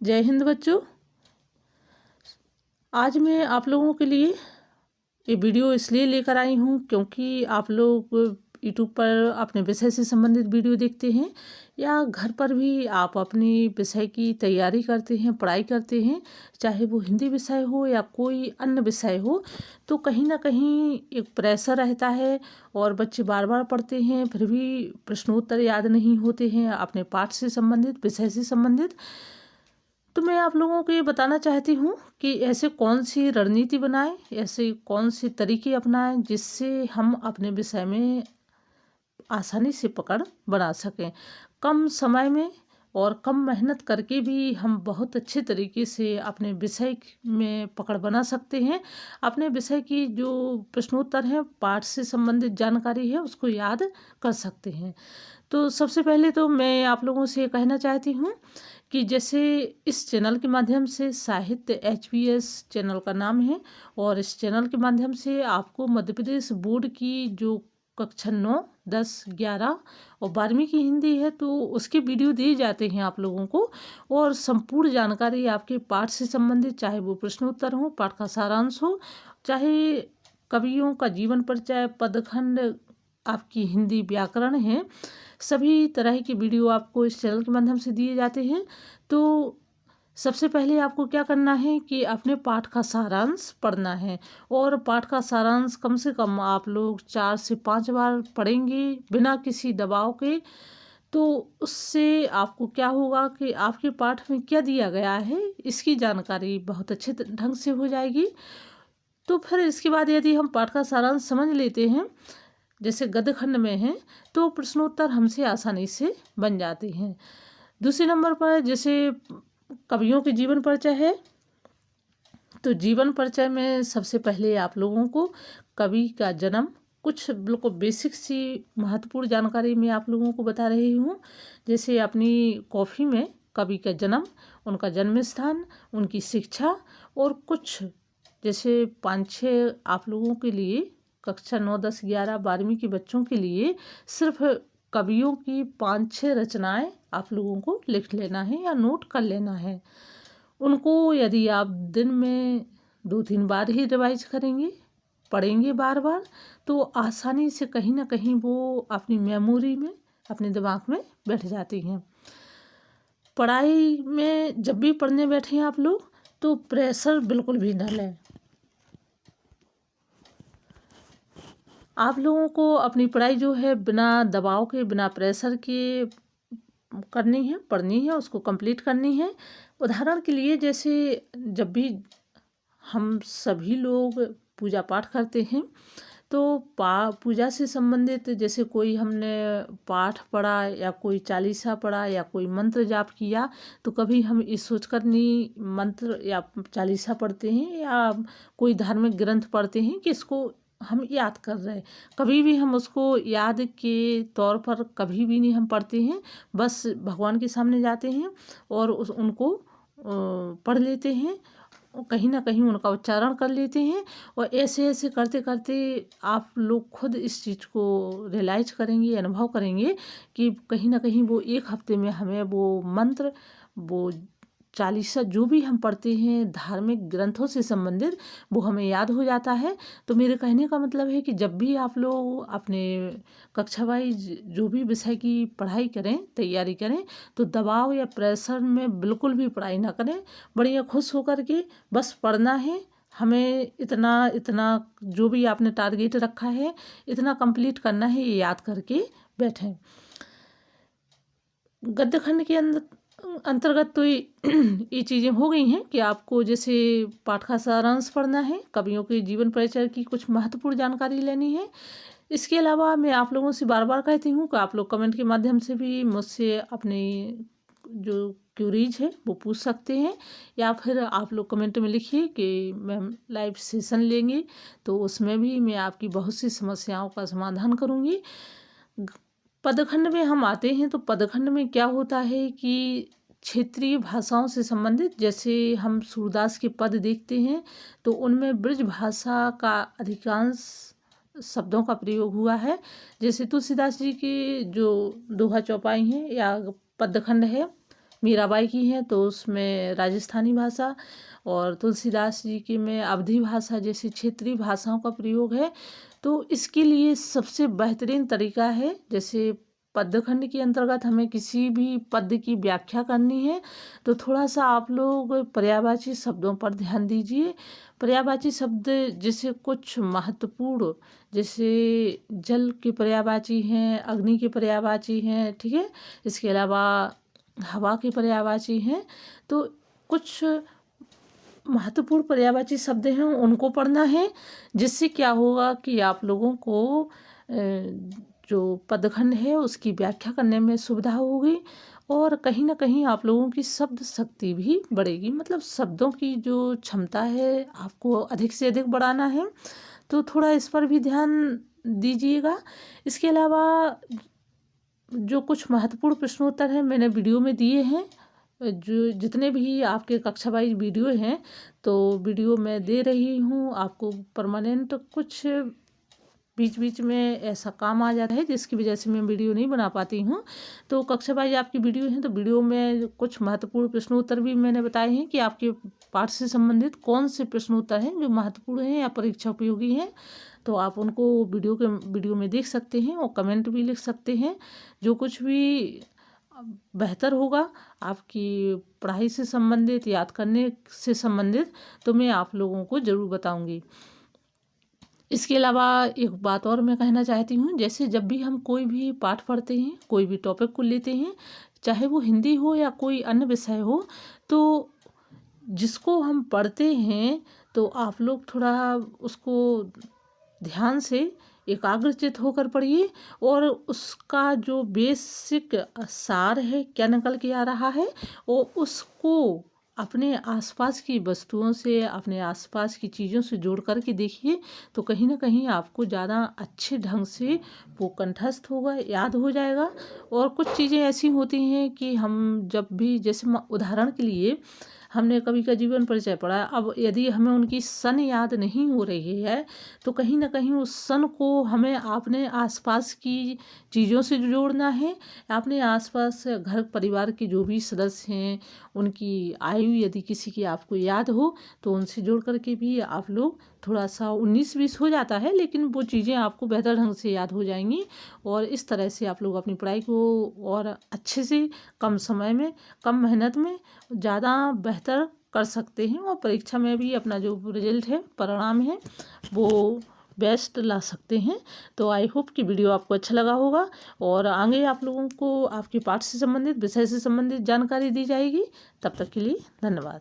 जय हिंद बच्चों। आज मैं आप लोगों के लिए ये वीडियो इसलिए लेकर आई हूँ क्योंकि आप लोग यूट्यूब पर अपने विषय से संबंधित वीडियो देखते हैं या घर पर भी आप अपनी विषय की तैयारी करते हैं, पढ़ाई करते हैं, चाहे वो हिंदी विषय हो या कोई अन्य विषय हो, तो कहीं ना कहीं एक प्रेशर रहता है और बच्चे बार बार पढ़ते हैं फिर भी प्रश्नोत्तर याद नहीं होते हैं अपने पाठ से संबंधित, विषय से संबंधित। तो मैं आप लोगों को ये बताना चाहती हूँ कि ऐसे कौन सी रणनीति बनाएं, ऐसे कौन से तरीके अपनाएं जिससे हम अपने विषय में आसानी से पकड़ बना सकें। कम समय में और कम मेहनत करके भी हम बहुत अच्छे तरीके से अपने विषय में पकड़ बना सकते हैं। अपने विषय की जो प्रश्नोत्तर हैं, पाठ से संबंधित जानकारी है, उसको याद कर सकते हैं। तो सबसे पहले तो मैं आप लोगों से ये कहना चाहती हूँ कि जैसे इस चैनल के माध्यम से साहित्य HPS चैनल का नाम है और इस चैनल के माध्यम से आपको मध्य प्रदेश बोर्ड की जो कक्षा 9, 10, 11 और 12वीं की हिंदी है तो उसके वीडियो दिए जाते हैं आप लोगों को और संपूर्ण जानकारी आपके पाठ से संबंधित, चाहे वो प्रश्नोत्तर हो, पाठ का सारांश हो, चाहे कवियों का जीवन परिचय, पदखंड, आपकी हिंदी व्याकरण है, सभी तरह की वीडियो आपको इस चैनल के माध्यम से दिए जाते हैं। तो सबसे पहले आपको क्या करना है कि अपने पाठ का सारांश पढ़ना है और पाठ का सारांश कम से कम आप लोग 4 से 5 बार पढ़ेंगे बिना किसी दबाव के। तो उससे आपको क्या होगा कि आपके पाठ में क्या दिया गया है इसकी जानकारी बहुत अच्छे ढंग से हो जाएगी। तो फिर इसके बाद यदि हम पाठ का सारांश समझ लेते हैं, जैसे गद्य खंड में है, तो प्रश्नोत्तर हमसे आसानी से बन जाते हैं। दूसरे नंबर पर जैसे कवियों के जीवन परिचय है, तो जीवन परिचय में सबसे पहले आप लोगों को कवि का जन्म, कुछ बिल्कुल बेसिक सी महत्वपूर्ण जानकारी मैं आप लोगों को बता रही हूँ। जैसे अपनी कॉपी में कवि का जन्म, उनका जन्म स्थान, उनकी शिक्षा और कुछ जैसे 5-6 आप लोगों के लिए कक्षा 9, 10, 11, 12वीं के बच्चों के लिए सिर्फ कवियों की 5-6 रचनाएं आप लोगों को लिख लेना है या नोट कर लेना है। उनको यदि आप दिन में 2-3 बार ही रिवाइज करेंगे, पढ़ेंगे बार बार, तो आसानी से कहीं ना कहीं वो अपनी मेमोरी में, अपने दिमाग में बैठ जाती हैं। पढ़ाई में जब भी पढ़ने बैठे आप लोग तो प्रेशर बिल्कुल भी न लें। आप लोगों को अपनी पढ़ाई जो है बिना दबाव के, बिना प्रेशर के करनी है, पढ़नी है, उसको कंप्लीट करनी है। उदाहरण के लिए जैसे जब भी हम सभी लोग पूजा पाठ करते हैं तो पूजा से संबंधित जैसे कोई हमने पाठ पढ़ा या कोई चालीसा पढ़ा या कोई मंत्र जाप किया, तो कभी हम इस सोचकर नहीं मंत्र या चालीसा पढ़ते हैं या कोई धार्मिक ग्रंथ पढ़ते हैं कि इसको हम याद कर रहे हैं। कभी भी हम उसको याद के तौर पर कभी भी नहीं हम पढ़ते हैं। बस भगवान के सामने जाते हैं और उनको पढ़ लेते हैं, कहीं ना कहीं उनका उच्चारण कर लेते हैं और ऐसे ऐसे करते करते आप लोग खुद इस चीज़ को रियलाइज करेंगे, अनुभव करेंगे कि कहीं ना कहीं वो 1 हफ्ते में हमें वो मंत्र, वो चालीसा जो भी हम पढ़ते हैं धार्मिक ग्रंथों से संबंधित, वो हमें याद हो जाता है। तो मेरे कहने का मतलब है कि जब भी आप लोग अपने कक्षा वाइज जो भी विषय की पढ़ाई करें, तैयारी करें, तो दबाव या प्रेशर में बिल्कुल भी पढ़ाई ना करें। बढ़िया खुश होकर के बस पढ़ना है। हमें इतना इतना जो भी आपने टारगेट रखा है इतना कंप्लीट करना है, ये याद करके बैठें। गद्य खंड के अंतर्गत तो ये चीज़ें हो गई हैं कि आपको जैसे पाठ का सारांश पढ़ना है, कवियों के जीवन परिचय की कुछ महत्वपूर्ण जानकारी लेनी है। इसके अलावा मैं आप लोगों से बार बार कहती हूँ कि आप लोग कमेंट के माध्यम से भी मुझसे अपने जो क्यूरीज है वो पूछ सकते हैं या फिर आप लोग कमेंट में लिखिए कि मैम लाइव सेशन लेंगे तो उसमें भी मैं आपकी बहुत सी समस्याओं का समाधान करूँगी। पदखंड में हम आते हैं तो पदखंड में क्या होता है कि क्षेत्रीय भाषाओं से संबंधित, जैसे हम सूरदास के पद देखते हैं तो उनमें ब्रज भाषा का अधिकांश शब्दों का प्रयोग हुआ है। जैसे तुलसीदास जी की जो दोहा चौपाई हैं या पदखंड है, मीराबाई की हैं तो उसमें राजस्थानी भाषा, और तुलसीदास जी की में अवधी भाषा जैसी क्षेत्रीय भाषाओं का प्रयोग है। तो इसके लिए सबसे बेहतरीन तरीका है, जैसे पद्यखंड के अंतर्गत हमें किसी भी पद्य की व्याख्या करनी है तो थोड़ा सा आप लोग पर्यायवाची शब्दों पर ध्यान दीजिए। पर्यायवाची शब्द जैसे कुछ महत्वपूर्ण, जैसे जल के पर्यायवाची हैं, अग्नि के पर्यायवाची हैं, ठीक है। इसके अलावा हवा के पर्यायवाची हैं। तो कुछ महत्वपूर्ण पर्यायवाची शब्द हैं उनको पढ़ना है, जिससे क्या होगा कि आप लोगों को जो पदखंड है उसकी व्याख्या करने में सुविधा होगी, और कहीं ना कहीं आप लोगों की शब्द शक्ति भी बढ़ेगी। मतलब शब्दों की जो क्षमता है आपको अधिक से अधिक बढ़ाना है, तो थोड़ा इस पर भी ध्यान दीजिएगा। इसके अलावा जो कुछ महत्वपूर्ण प्रश्नोत्तर हैं मैंने वीडियो में दिए हैं, जो जितने भी आपके कक्षा वाइज वीडियो हैं तो वीडियो मैं दे रही हूँ आपको परमानेंट। कुछ बीच बीच में ऐसा काम आ जाता है जिसकी वजह से मैं वीडियो नहीं बना पाती हूँ। तो कक्षा वाइज आपकी वीडियो हैं तो वीडियो में कुछ महत्वपूर्ण प्रश्नोत्तर भी मैंने बताए हैं कि आपके पाठ से संबंधित कौन से प्रश्नोत्तर हैं जो महत्वपूर्ण हैं या परीक्षा उपयोगी हैं। तो आप उनको वीडियो में देख सकते हैं और कमेंट भी लिख सकते हैं। जो कुछ भी बेहतर होगा आपकी पढ़ाई से संबंधित, याद करने से संबंधित, तो मैं आप लोगों को ज़रूर बताऊंगी। इसके अलावा एक बात और मैं कहना चाहती हूँ, जैसे जब भी हम कोई भी पाठ पढ़ते हैं, कोई भी टॉपिक को लेते हैं, चाहे वो हिंदी हो या कोई अन्य विषय हो, तो जिसको हम पढ़ते हैं तो आप लोग थोड़ा उसको ध्यान से एकाग्रचित होकर पढ़िए, और उसका जो बेसिक सार है क्या निकल के आ रहा है, और उसको अपने आसपास की वस्तुओं से, अपने आसपास की चीज़ों से जोड़ कर के देखिए, तो कहीं ना कहीं आपको ज़्यादा अच्छे ढंग से वो कंठस्थ होगा, याद हो जाएगा। और कुछ चीज़ें ऐसी होती हैं कि हम जब भी, जैसे उदाहरण के लिए हमने कवि का जीवन परिचय पढ़ा, अब यदि हमें उनकी सन याद नहीं हो रही है तो कहीं ना कहीं उस सन को हमें अपने आसपास की चीज़ों से जोड़ना है। अपने आसपास घर परिवार के जो भी सदस्य हैं उनकी आयु यदि किसी की आपको याद हो तो उनसे जोड़ करके भी आप लोग, थोड़ा सा 19-20 हो जाता है लेकिन वो चीज़ें आपको बेहतर ढंग से याद हो जाएंगी, और इस तरह से आप लोग अपनी पढ़ाई को और अच्छे से, कम समय में, कम मेहनत में ज़्यादा बेहतर कर सकते हैं, और परीक्षा में भी अपना जो रिजल्ट है, परिणाम है, वो बेस्ट ला सकते हैं। तो आई होप कि वीडियो आपको अच्छा लगा होगा, और आगे आप लोगों को आपके पाठ से संबंधित, विषय से संबंधित जानकारी दी जाएगी। तब तक के लिए धन्यवाद।